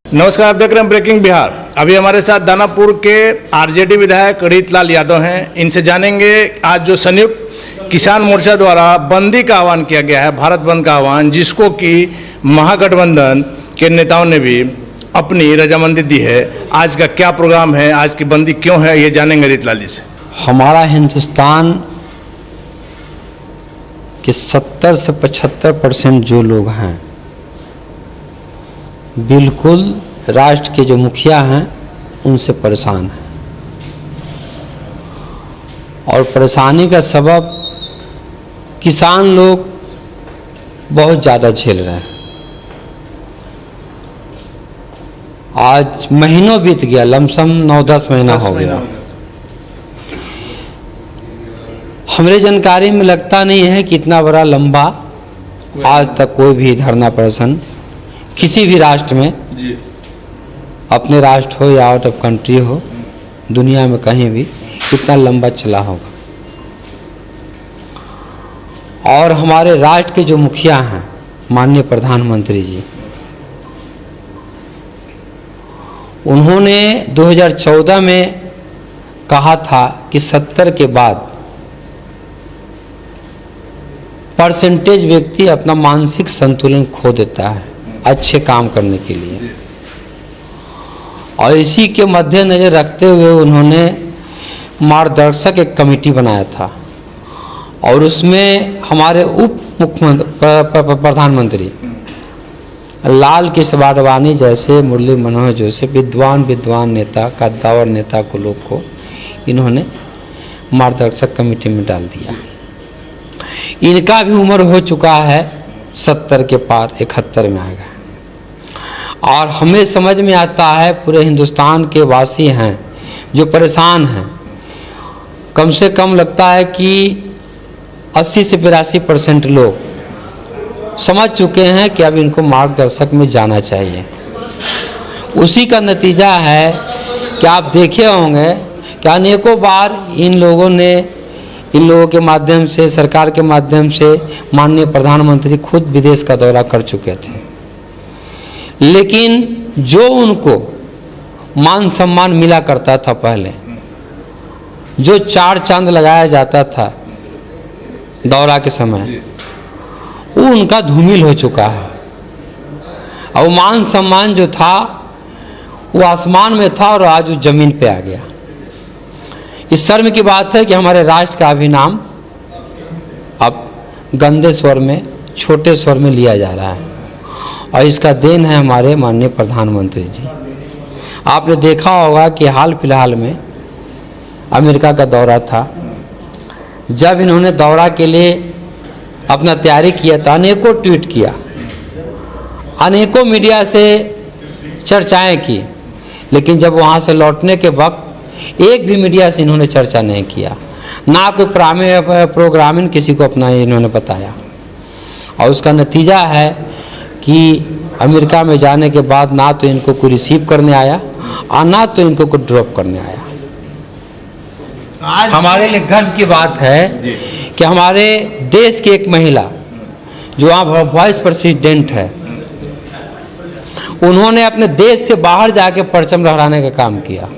नमस्कार, आप देख रहे हैं ब्रेकिंग बिहार। अभी हमारे साथ दानापुर के आरजेडी विधायक रीतलाल यादव हैं। इनसे जानेंगे आज जो संयुक्त किसान मोर्चा द्वारा बंदी का आह्वान किया गया है, भारत बंद का आह्वान, जिसको कि महागठबंधन के नेताओं ने भी अपनी रजामंदी दी है। आज का क्या प्रोग्राम है, आज की बंदी क्यों है, ये जानेंगे रीतलाल जी से। हमारा हिंदुस्तान के 70 से 75% जो लोग हैं बिल्कुल राष्ट्र के जो मुखिया हैं उनसे परेशान हैं, और परेशानी का सबब किसान लोग बहुत ज़्यादा झेल रहे हैं। आज महीनों बीत गया, लमसम 9-10 महीना हो गया। हमारे जानकारी में लगता नहीं है कि इतना बड़ा लंबा आज तक कोई भी धरना प्रदर्शन किसी भी राष्ट्र में जी, अपने राष्ट्र हो या आउट ऑफ कंट्री हो, दुनिया में कहीं भी इतना लंबा चला होगा। और हमारे राष्ट्र के जो मुखिया हैं, माननीय प्रधानमंत्री जी, उन्होंने 2014 में कहा था कि 70 के बाद परसेंटेज व्यक्ति अपना मानसिक संतुलन खो देता है अच्छे काम करने के लिए, और इसी के मद्देनजर रखते हुए उन्होंने मार्गदर्शक एक कमेटी बनाया था, और उसमें हमारे उप मुख्यमंत्री प्रधानमंत्री लाल कृष्ण आडवाणी जैसे, मुरली मनोहर जैसे विद्वान नेता, कद्दावर नेता को लोग को इन्होंने मार्गदर्शक कमेटी में डाल दिया। इनका भी उम्र हो चुका है 70 के पार, 71 में आ गया। और हमें समझ में आता है, पूरे हिंदुस्तान के वासी हैं जो परेशान हैं, कम से कम लगता है कि 80 से 82% लोग समझ चुके हैं कि अब इनको मार्गदर्शक में जाना चाहिए। उसी का नतीजा है कि आप देखे होंगे कि अनेकों बार इन लोगों के माध्यम से, सरकार के माध्यम से माननीय प्रधानमंत्री खुद विदेश का दौरा कर चुके थे, लेकिन जो उनको मान सम्मान मिला करता था पहले, जो 4 चांद लगाया जाता था दौरा के समय, वो उनका धूमिल हो चुका है। और मान सम्मान जो था वो आसमान में था और आज वो जमीन पे आ गया। इस शर्म की बात है कि हमारे राष्ट्र का भी नाम अब गंदे स्वर में, छोटे स्वर में लिया जा रहा है, और इसका देन है हमारे माननीय प्रधानमंत्री जी। आपने देखा होगा कि हाल फिलहाल में अमेरिका का दौरा था। जब इन्होंने दौरा के लिए अपना तैयारी किया था, अनेकों ट्वीट किया, अनेकों मीडिया से चर्चाएं की, लेकिन जब वहाँ से लौटने के वक्त एक भी मीडिया से इन्होंने चर्चा नहीं किया, ना कोई प्रोग्रामिंग किसी को अपना इन्होंने बताया। और उसका नतीजा है कि अमेरिका में जाने के बाद ना तो इनको कोई रिसीव करने आया और ना तो इनको कोई ड्रॉप करने आया। आज हमारे लिए गर्व की बात है कि हमारे देश की एक महिला जो वहाँ वाइस प्रेसिडेंट है, उन्होंने अपने देश से बाहर जाके परचम लहराने का काम किया,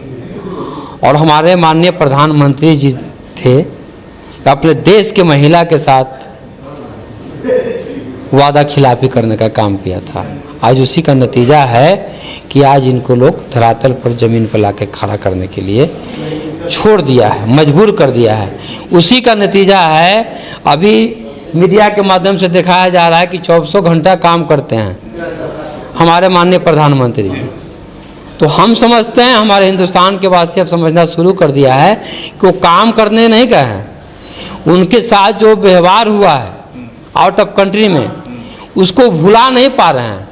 और हमारे माननीय प्रधानमंत्री जी थे कि अपने देश के महिला के साथ वादा खिलाफी करने का काम किया था। आज उसी का नतीजा है कि आज इनको लोग धरातल पर, ज़मीन पर लाके खड़ा करने के लिए छोड़ दिया है, मजबूर कर दिया है। उसी का नतीजा है अभी मीडिया के माध्यम से दिखाया जा रहा है कि 2400 घंटा काम करते हैं हमारे माननीय प्रधानमंत्री जी। तो हम समझते हैं, हमारे हिंदुस्तान के वासी अब समझना शुरू कर दिया है कि वो काम करने नहीं गए हैं, उनके साथ जो व्यवहार हुआ है आउट ऑफ कंट्री में, उसको भुला नहीं पा रहे हैं,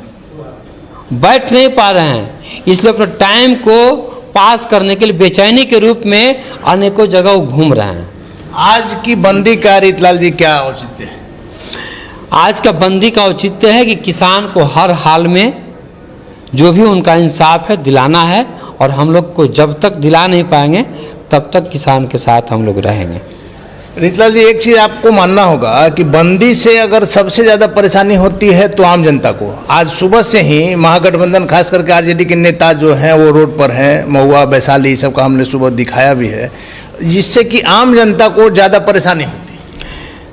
बैठ नहीं पा रहे हैं, इसलिए अपने टाइम को पास करने के लिए बेचैनी के रूप में अनेकों जगह वो घूम रहे हैं। आज की बंदी का रीतलाल जी क्या औचित्य है? आज का बंदी का औचित्य है कि किसान को हर हाल में जो भी उनका इंसाफ है दिलाना है, और हम लोग को जब तक दिला नहीं पाएंगे तब तक किसान के साथ हम लोग रहेंगे। रीतलाल जी, एक चीज आपको मानना होगा कि बंदी से अगर सबसे ज्यादा परेशानी होती है तो आम जनता को। आज सुबह से ही महागठबंधन खास करके आरजेडी के नेता जो हैं वो रोड पर हैं, महुआ वैशाली सबका हमने सुबह दिखाया भी है, जिससे कि आम जनता को ज्यादा परेशानी होती है।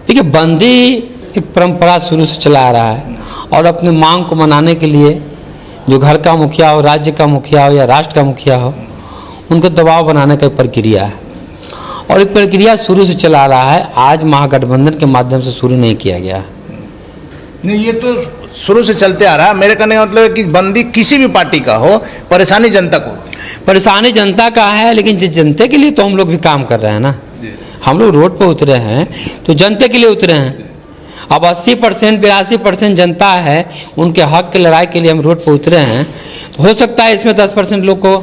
देखिए, बंदी एक परंपरा शुरू से चला आ रहा है और अपनी मांग को मनाने के लिए जो घर का मुखिया हो, राज्य का मुखिया हो या राष्ट्र का मुखिया हो, उनको दबाव बनाने का प्रक्रिया है और ये प्रक्रिया शुरू से चला आ रहा है। आज महागठबंधन के माध्यम से शुरू नहीं किया गया है। नहीं, ये तो शुरू से चलते आ रहा है। मेरे कहने का मतलब है कि बंदी किसी भी पार्टी का हो, परेशानी जनता को होती है। परेशानी जनता का है, लेकिन जिस जनता के लिए तो हम लोग भी काम कर रहे हैं ना। हम लोग रोड पर उतरे हैं तो जनता के लिए उतरे हैं। अब 80% 82% जनता है, उनके हक की लड़ाई के लिए हम रोड पर उतरे हैं। तो हो सकता है इसमें 10% लोग को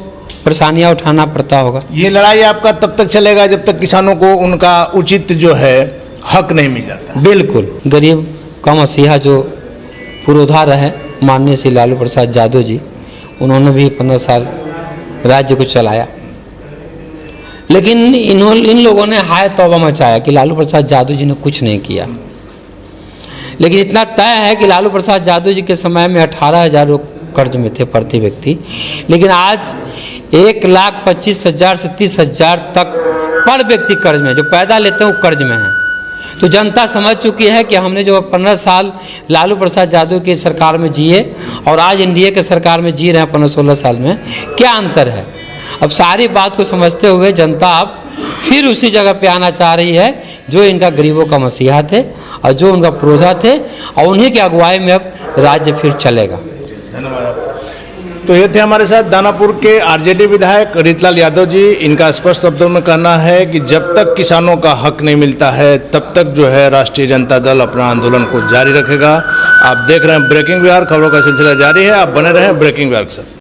परेशानियां उठाना पड़ता होगा। ये लड़ाई आपका तब तक चलेगा जब तक किसानों को उनका उचित जो है हक नहीं मिल जाता। बिल्कुल, गरीब का मसीहा जो पुरोधा रहे माननीय श्री लालू प्रसाद यादव जी, उन्होंने भी 15 साल राज्य को चलाया, लेकिन इन लोगों ने हाय तौबा मचाया कि लालू प्रसाद यादव जी ने कुछ नहीं किया। लेकिन इतना तय है कि लालू प्रसाद यादव जी के समय में 18,000 लोग कर्ज में थे प्रति व्यक्ति, लेकिन आज 1,25,000 से 30,000 तक पर व्यक्ति कर्ज में, जो पैदा लेते हैं वो कर्ज में है। तो जनता समझ चुकी है कि हमने जो 15 साल लालू प्रसाद यादव की सरकार में जिए और आज एनडीए के सरकार में जी रहे हैं 15-16 साल में, क्या अंतर है। अब सारी बात को समझते हुए जनता अब फिर उसी जगह पे आना चाह रही है जो इनका गरीबों का मसीहा थे और जो उनका पुरोधा थे, और उन्हीं की अगुवाई में अब राज्य फिर चलेगा। धन्यवाद। तो ये थे हमारे साथ दानापुर के आरजेडी विधायक रीतलाल यादव जी। इनका स्पष्ट शब्दों में कहना है कि जब तक किसानों का हक नहीं मिलता है तब तक जो है राष्ट्रीय जनता दल अपना आंदोलन को जारी रखेगा। आप देख रहे हैं ब्रेकिंग बिहार, खबरों का सिलसिला जारी है। आप बने रहें ब्रेकिंग बिहार के साथ।